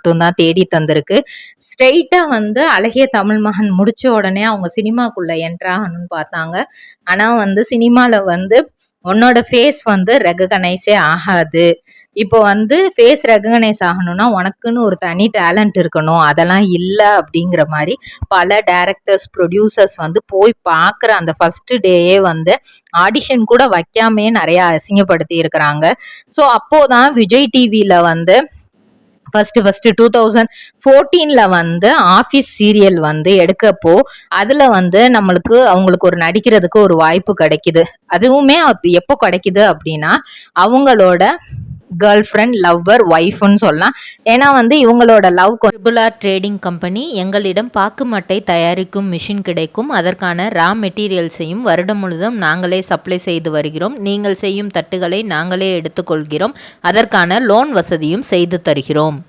மட்டும்தான் தேடி தந்திருக்கு. ஸ்ட்ரெயிட்டா வந்து அழகிய தமிழ் மகன் முடிச்ச உடனே அவங்க சினிமாக்குள்ள என்ட்ராகணும்னு பார்த்தாங்க. ஆனா வந்து சினிமால வந்து உன்னோட ஃபேஸ் வந்து ரெகனைஸே ஆகாது. இப்போ வந்து ஃபேஸ் ரெகனைஸ் ஆகணும்னா உனக்குன்னு ஒரு தனி டேலண்ட் இருக்கணும், அதெல்லாம் இல்ல அப்படிங்கிற மாதிரி பல டைரக்டர்ஸ் ப்ரொடியூசர்ஸ் வந்து போய் பார்க்குற அந்த ஃபர்ஸ்ட் டேயே வந்து ஆடிஷன் கூட வைக்காமே நிறைய அசிங்கப்படுத்தி இருக்கிறாங்க. ஸோ அப்போதான் விஜய் டிவியில வந்து ஃபர்ஸ்ட் 2014ல வந்து ஆபீஸ் சீரியல் வந்து எடுக்கப்போ அதுல வந்து அவங்களுக்கு ஒரு நடிக்கிறதுக்கு ஒரு வாய்ப்பு கிடைக்குது. அதுவுமே எப்போ கிடைக்குது அப்படின்னா அவங்களோட கேர்ள் ஃப்ரெண்ட், லவ்வர், ஒய்ஃப்னு சொல்லலாம். ஏன்னா வந்து இவங்களோட லவ் ட்ரிபிள்ஆர் ட்ரேடிங் கம்பெனி எங்களிடம் பாக்கு மட்டை தயாரிக்கும் மிஷின் கிடைக்கும். அதற்கான ரா மெட்டீரியல்ஸையும் வருடம் முழுதும் நாங்களே சப்ளை செய்து வருகிறோம். நீங்கள் செய்யும் தட்டுகளை நாங்களே எடுத்துக்கொள்கிறோம். அதற்கான லோன் வசதியும் செய்து தருகிறோம்.